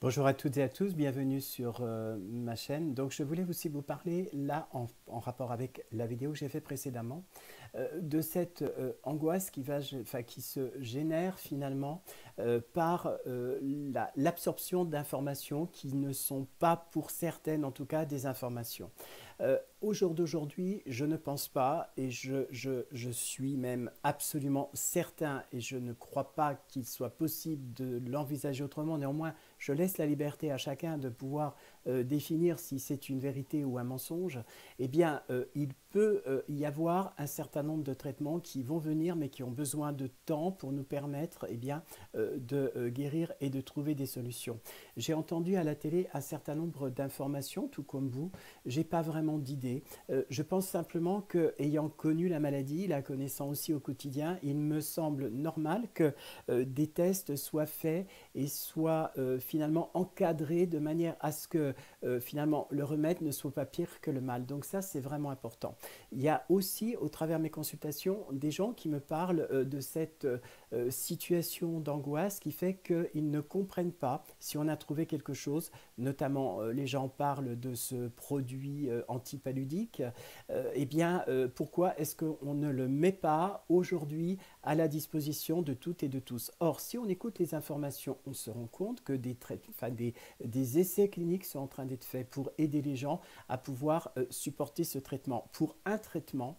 Bonjour à toutes et à tous, bienvenue sur ma chaîne. Donc je voulais aussi vous parler là en rapport avec la vidéo que j'ai fait précédemment de cette angoisse qui se génère finalement par l'absorption d'informations qui ne sont pas pour certaines en tout cas des informations. Au jour d'aujourd'hui, je ne pense pas et je suis même absolument certain et je ne crois pas qu'il soit possible de l'envisager autrement. Néanmoins, je laisse la liberté à chacun de pouvoir définir si c'est une vérité ou un mensonge. Eh bien, il peut y avoir un certain nombre de traitements qui vont venir mais qui ont besoin de temps pour nous permettre de guérir et de trouver des solutions. J'ai entendu à la télé un certain nombre d'informations, tout comme vous. J'ai pas vraiment d'idée. Je pense simplement que, ayant connu la maladie, la connaissant aussi au quotidien, il me semble normal que des tests soient faits et soient finalement encadrés de manière à ce que finalement le remède ne soit pas pire que le mal. Donc ça, c'est vraiment important. Il y a aussi, au travers de mes consultations, des gens qui me parlent de cette situation d'angoisse qui fait qu'ils ne comprennent pas si on a trouvé quelque chose, notamment les gens parlent de ce produit antipaludique, pourquoi est-ce qu'on ne le met pas aujourd'hui à la disposition de toutes et de tous? Or, si on écoute les informations, on se rend compte que des essais cliniques sont en train d'être faits pour aider les gens à pouvoir supporter ce traitement. Pour un traitement,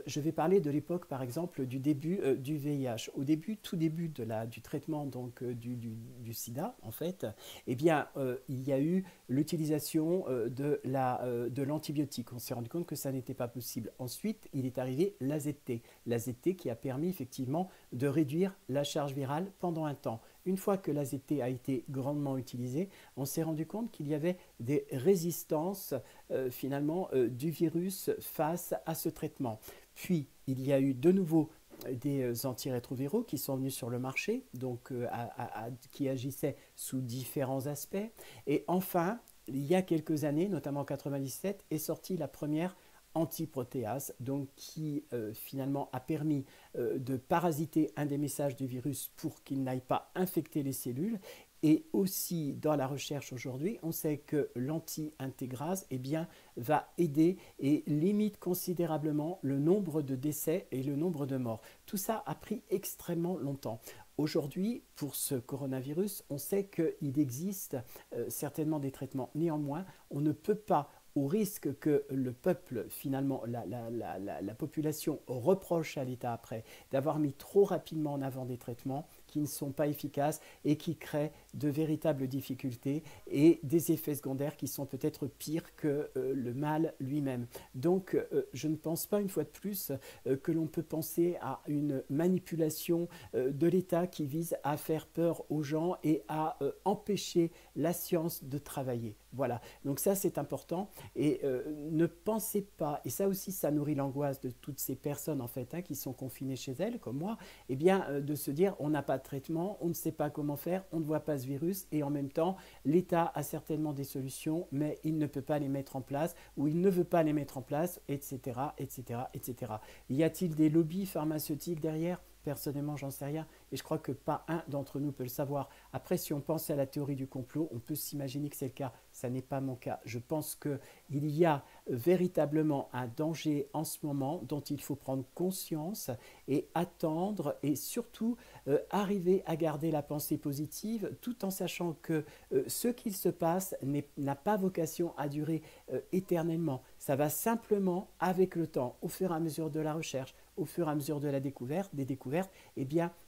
je vais parler de l'époque, par exemple, du début du VIH. Au début, tout début du traitement du sida, en fait, il y a eu l'utilisation de l'antibiotique. On s'est rendu compte que ça n'était pas possible. Ensuite, il est arrivé l'AZT. L'AZT qui a permis effectivement de réduire la charge virale pendant un temps. Une fois que l'AZT a été grandement utilisé, on s'est rendu compte qu'il y avait des résistances du virus face à ce traitement. Puis, il y a eu de nouveau des antirétroviraux qui sont venus sur le marché, qui agissaient sous différents aspects. Et enfin, il y a quelques années, notamment en 97, est sortie la première antiprotéase, donc qui finalement a permis de parasiter un des messages du virus pour qu'il n'aille pas infecter les cellules. Et aussi, dans la recherche aujourd'hui, on sait que l'anti-intégrase va aider et limite considérablement le nombre de décès et le nombre de morts. Tout ça a pris extrêmement longtemps. Aujourd'hui, pour ce coronavirus, on sait qu'il existe certainement des traitements. Néanmoins, on ne peut pas, au risque que le peuple, finalement, la population reproche à l'État après d'avoir mis trop rapidement en avant des traitements qui ne sont pas efficaces et qui créent de véritables difficultés et des effets secondaires qui sont peut-être pires que le mal lui-même. Donc, je ne pense pas, une fois de plus, que l'on peut penser à une manipulation de l'État qui vise à faire peur aux gens et à empêcher la science de travailler. Voilà, donc ça c'est important et ne pensez pas, et ça aussi ça nourrit l'angoisse de toutes ces personnes en fait qui sont confinées chez elles comme moi, de se dire on n'a pas de traitement, on ne sait pas comment faire, on ne voit pas ce virus et en même temps l'État a certainement des solutions mais il ne peut pas les mettre en place ou il ne veut pas les mettre en place, etc. etc. etc. Y a-t-il des lobbies pharmaceutiques derrière? Personnellement, j'en sais rien et je crois que pas un d'entre nous peut le savoir. Après, si on pense à la théorie du complot, on peut s'imaginer que c'est le cas. Ça n'est pas mon cas. Je pense qu'il y a véritablement un danger en ce moment dont il faut prendre conscience et attendre et surtout arriver à garder la pensée positive tout en sachant que ce qu'il se passe n'a pas vocation à durer éternellement. Ça va simplement, avec le temps, au fur et à mesure de la recherche, au fur et à mesure de la découverte, des découvertes,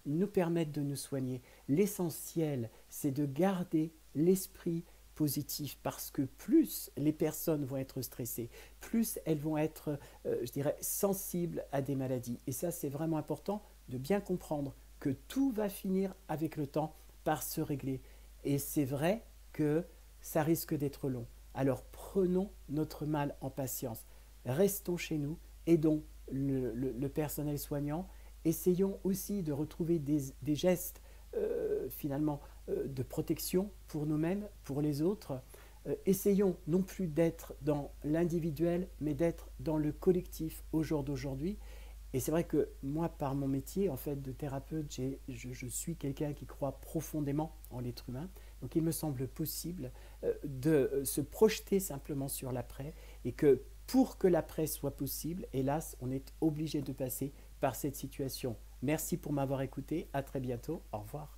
nous permettre de nous soigner. L'essentiel, c'est de garder l'esprit positif parce que plus les personnes vont être stressées, plus elles vont être, je dirais, sensibles à des maladies. Et ça, c'est vraiment important de bien comprendre que tout va finir avec le temps par se régler. Et c'est vrai que ça risque d'être long. Alors prenons notre mal en patience. Restons chez nous, aidons le personnel soignant. Essayons aussi de retrouver des gestes de protection pour nous-mêmes, pour les autres. Essayons non plus d'être dans l'individuel, mais d'être dans le collectif au jour d'aujourd'hui. Et c'est vrai que moi, par mon métier en fait de thérapeute, je suis quelqu'un qui croit profondément en l'être humain. Donc il me semble possible de se projeter simplement sur l'après et que pour que l'après soit possible, hélas, on est obligé de passer par cette situation. Merci pour m'avoir écouté. À très bientôt. Au revoir.